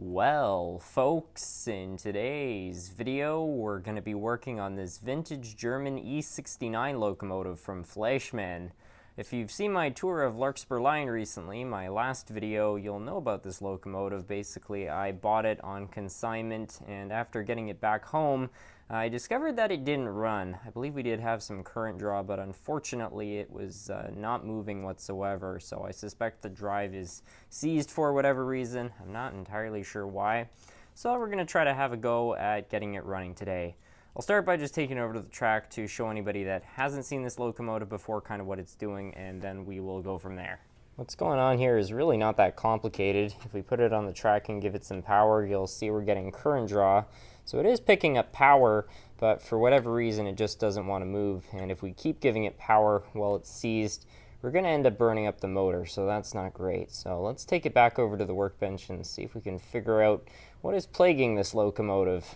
Well, folks, in today's video, we're going to be working on this vintage German E69 locomotive from Fleischmann. If you've seen my tour of Larkspur line recently, my last video, you'll know about this locomotive. Basically, I bought it on consignment, and after getting it back home, I discovered that it didn't run. I believe we did have some current draw, but unfortunately it was not moving whatsoever, so I suspect the drive is seized for whatever reason. I'm not entirely sure why. So we're going to try to have a go at getting it running today. I'll start by just taking it over to the track to show anybody that hasn't seen this locomotive before kind of what it's doing, and then we will go from there. What's going on here is really not that complicated. If we put it on the track and give it some power, you'll see we're getting current draw. So it is picking up power, but for whatever reason it just doesn't want to move. And if we keep giving it power while it's seized, we're going to end up burning up the motor, so that's not great. So let's take it back over to the workbench and see if we can figure out what is plaguing this locomotive.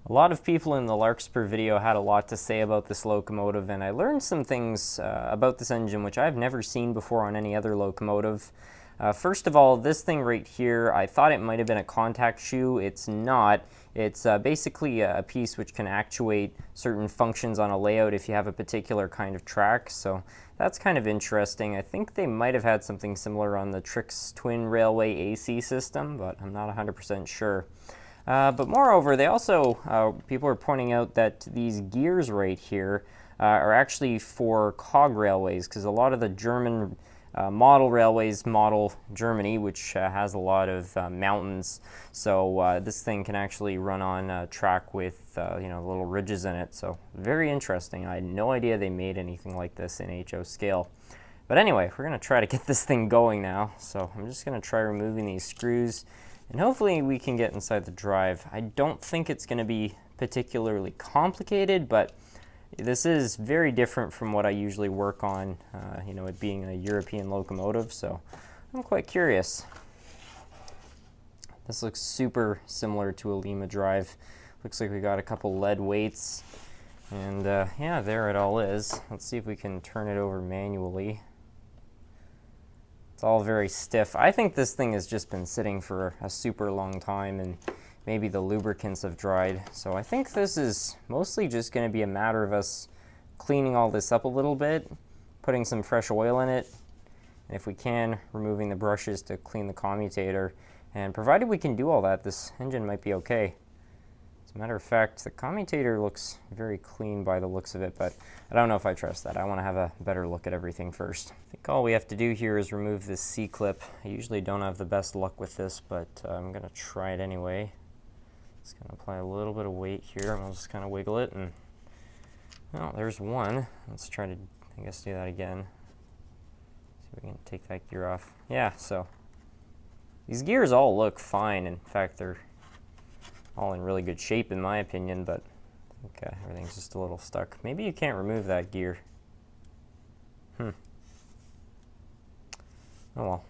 A lot of people in the Larkspur video had a lot to say about this locomotive, and I learned some things about this engine which I've never seen before on any other locomotive. First of all, this thing right here, I thought it might have been a contact shoe. It's not. It's basically a piece which can actuate certain functions on a layout if you have a particular kind of track, so that's kind of interesting. I think they might have had something similar on the Trix Twin Railway AC system, but I'm not 100% sure. But moreover, they also, people are pointing out that these gears right here are actually for cog railways, because a lot of the German model railways model Germany, which has a lot of mountains. So this thing can actually run on a track with little ridges in it. So very interesting. I had no idea they made anything like this in HO scale. But anyway, we're going to try to get this thing going now. So I'm just going to try removing these screws, and hopefully we can get inside the drive. I don't think it's going to be particularly complicated, but this is very different from what I usually work on, it being a European locomotive, so I'm quite curious. This looks super similar to a Lima drive. Looks like we got a couple lead weights, and yeah, there it all is. Let's see if we can turn it over manually. It's all very stiff. I think this thing has just been sitting for a super long time, and maybe the lubricants have dried. So I think this is mostly just going to be a matter of us cleaning all this up a little bit, putting some fresh oil in it, and if we can, removing the brushes to clean the commutator. And provided we can do all that, this engine might be okay. As a matter of fact, the commutator looks very clean by the looks of it, but I don't know if I trust that. I want to have a better look at everything first. I think all we have to do here is remove this C-clip. I usually don't have the best luck with this, but I'm going to try it anyway. Just going to apply a little bit of weight here, and we'll just kind of wiggle it, and well, there's one. Let's try to, I guess, do that again. See if we can take that gear off. Yeah, so these gears all look fine. In fact, they're all in really good shape in my opinion, but I think everything's just a little stuck. Maybe you can't remove that gear. Oh well.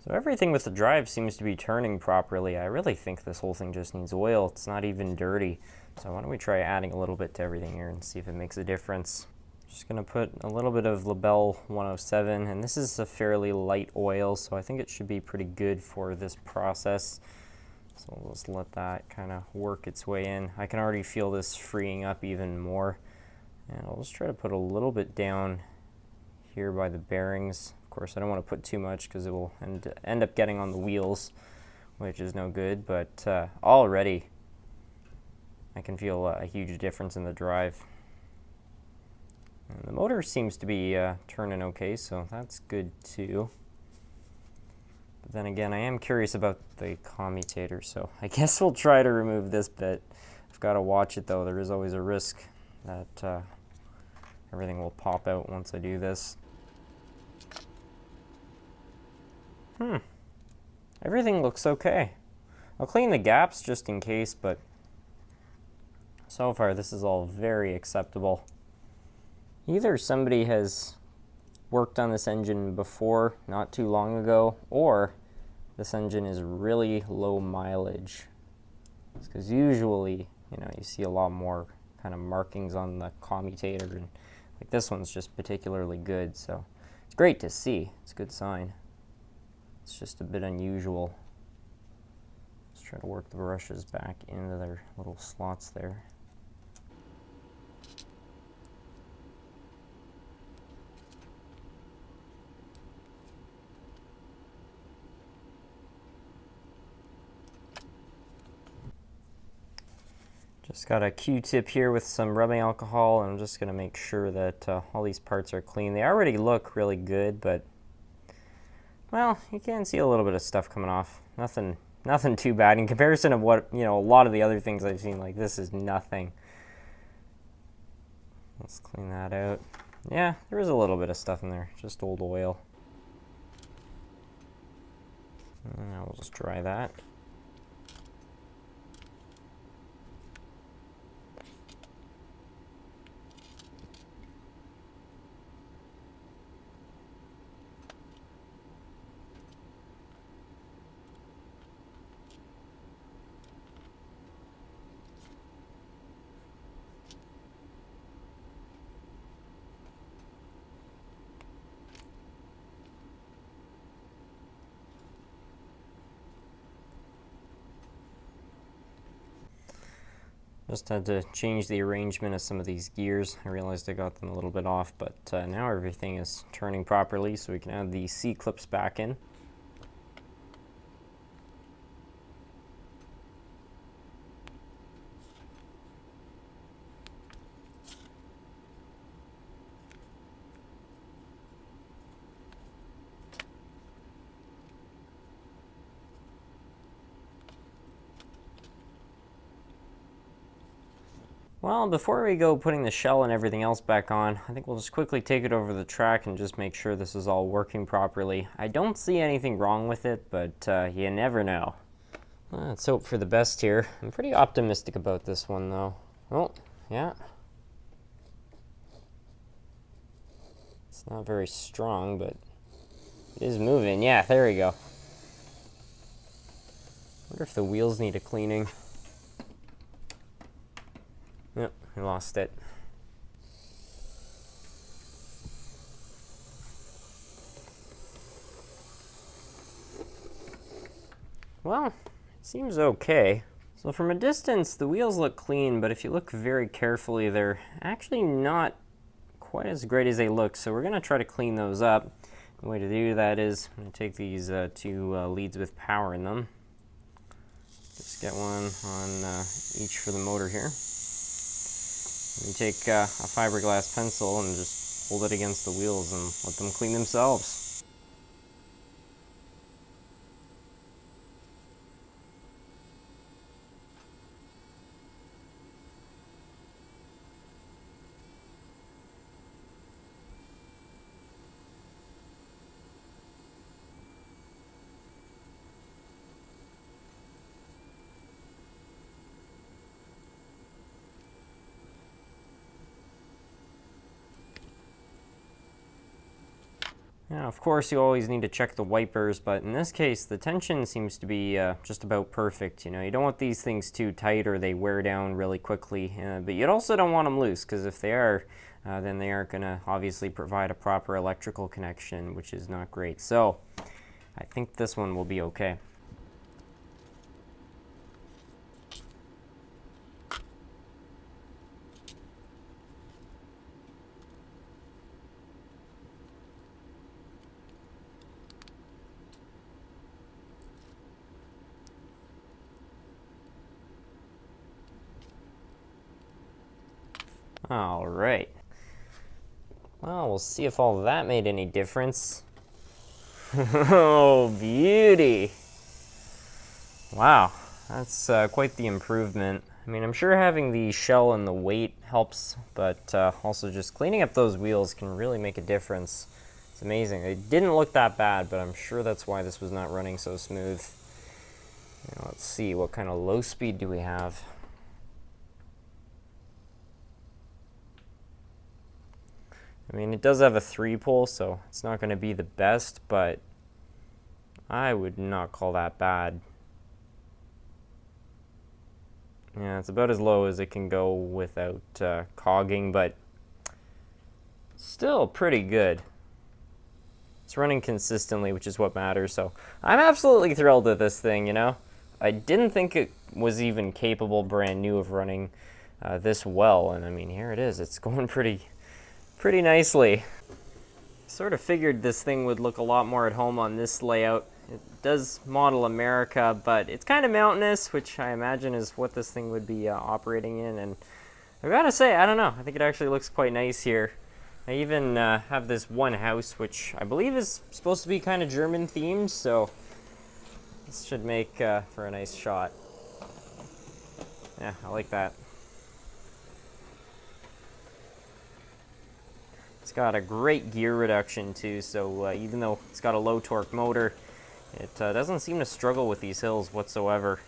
So everything with the drive seems to be turning properly. I really think this whole thing just needs oil. It's not even dirty. So why don't we try adding a little bit to everything here and see if it makes a difference. Just going to put a little bit of Labelle 107, and this is a fairly light oil, so I think it should be pretty good for this process. So we'll just let that kind of work its way in. I can already feel this freeing up even more. And I'll just try to put a little bit down here by the bearings. Of course, I don't want to put too much because it will end up getting on the wheels, which is no good, but already I can feel a huge difference in the drive. And the motor seems to be turning okay, so that's good too. But then again, I am curious about the commutator, so I guess we'll try to remove this bit. I've got to watch it though. There is always a risk that everything will pop out once I do this. Everything looks okay. I'll clean the gaps just in case, but so far this is all very acceptable. Either somebody has worked on this engine before, not too long ago, or this engine is really low mileage. Because usually, you see a lot more kind of markings on the commutator and Like this one's just particularly good, so it's great to see. It's a good sign. It's just a bit unusual. Let's try to work the brushes back into their little slots there. Just got a Q-tip here with some rubbing alcohol, and I'm just going to make sure that all these parts are clean. They already look really good, but, well, you can see a little bit of stuff coming off. Nothing too bad in comparison of what, a lot of the other things I've seen. Like, this is nothing. Let's clean that out. Yeah, there is a little bit of stuff in there, just old oil. And I'll just dry that. Just had to change the arrangement of some of these gears. I realized I got them a little bit off, but now everything is turning properly, so we can add the C-clips back in. Well, before we go putting the shell and everything else back on, I think we'll just quickly take it over the track and just make sure this is all working properly. I don't see anything wrong with it, but you never know. Let's hope for the best here. I'm pretty optimistic about this one, though. Oh, yeah. It's not very strong, but it is moving. Yeah, there we go. Wonder if the wheels need a cleaning. Yep, I lost it. Well, it seems okay. So from a distance, the wheels look clean, but if you look very carefully, they're actually not quite as great as they look. So we're going to try to clean those up. The way to do that is I'm going to take these two leads with power in them. Just get one on each for the motor here. You take a fiberglass pencil and just hold it against the wheels and let them clean themselves. Now, of course, you always need to check the wipers, but in this case, the tension seems to be just about perfect. You don't want these things too tight or they wear down really quickly, but you also don't want them loose, because if they are, then they aren't going to obviously provide a proper electrical connection, which is not great. So, I think this one will be okay. All right. Well, we'll see if all that made any difference. Oh, beauty. Wow, that's quite the improvement. I mean, I'm sure having the shell and the weight helps, but also just cleaning up those wheels can really make a difference. It's amazing. It didn't look that bad, but I'm sure that's why this was not running so smooth. Let's see, what kind of low speed do we have? I mean, it does have a 3-pole, so it's not going to be the best, but I would not call that bad. Yeah, it's about as low as it can go without cogging, but Still pretty good. It's running consistently, which is what matters, so I'm absolutely thrilled with this thing, you know? I didn't think it was even capable brand new of running this well, and I mean, here it is. It's going pretty nicely. Sort of figured this thing would look a lot more at home on this layout. It does model America, but it's kind of mountainous, which I imagine is what this thing would be operating in, and I gotta say, I don't know, I think it actually looks quite nice here. I even have this one house, which I believe is supposed to be kind of German themed, so this should make for a nice shot. Yeah, I like that. It's got a great gear reduction too, so even though it's got a low torque motor, it doesn't seem to struggle with these hills whatsoever.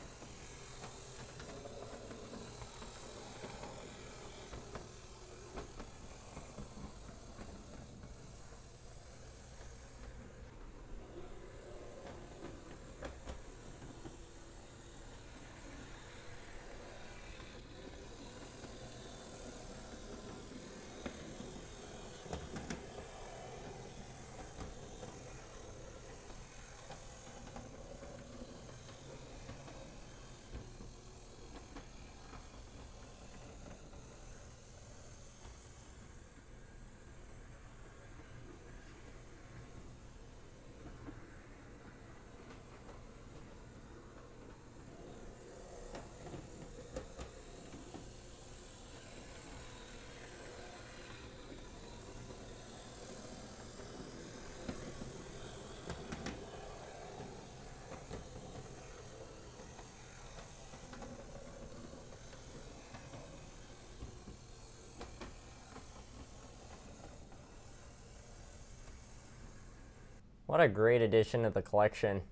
What a great addition to the collection.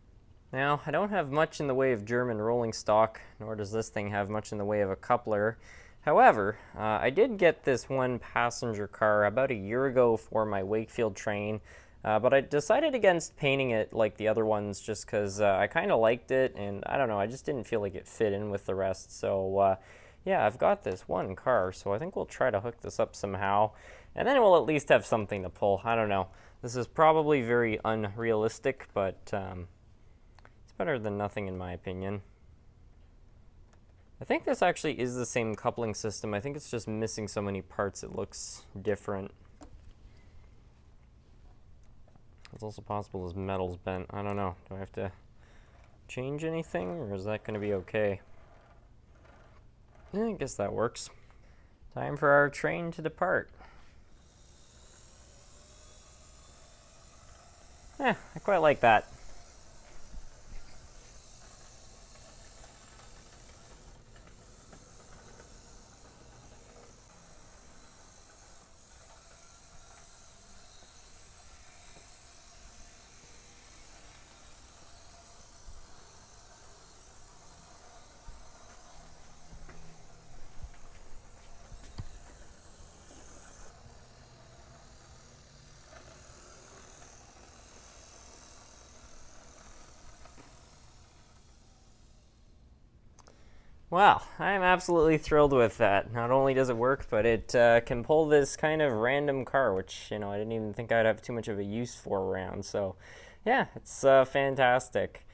Now, I don't have much in the way of German rolling stock, nor does this thing have much in the way of a coupler. However, I did get this one passenger car about a year ago for my Wakefield train, but I decided against painting it like the other ones just because I kind of liked it, and I don't know, I just didn't feel like it fit in with the rest. So yeah, I've got this one car, so I think we'll try to hook this up somehow, and then we'll at least have something to pull. I don't know. This is probably very unrealistic, but it's better than nothing in my opinion. I think this actually is the same coupling system. I think it's just missing so many parts it looks different. It's also possible this metal's bent. I don't know. Do I have to change anything, or is that going to be okay? Yeah, I guess that works. Time for our train to depart. Yeah, I quite like that. Wow, I'm absolutely thrilled with that. Not only does it work, but it can pull this kind of random car, which, you know, I didn't even think I'd have too much of a use for around. So, yeah, it's fantastic.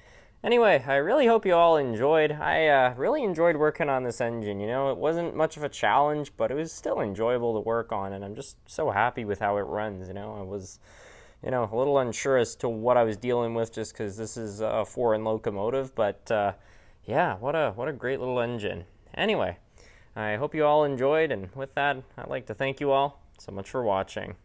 Anyway, I really hope you all enjoyed. I really enjoyed working on this engine. You know, it wasn't much of a challenge, but it was still enjoyable to work on, and I'm just so happy with how it runs. You know, I was, you know, a little unsure as to what I was dealing with just because this is a foreign locomotive, but yeah, what a great little engine. Anyway, I hope you all enjoyed, and with that, I'd like to thank you all so much for watching.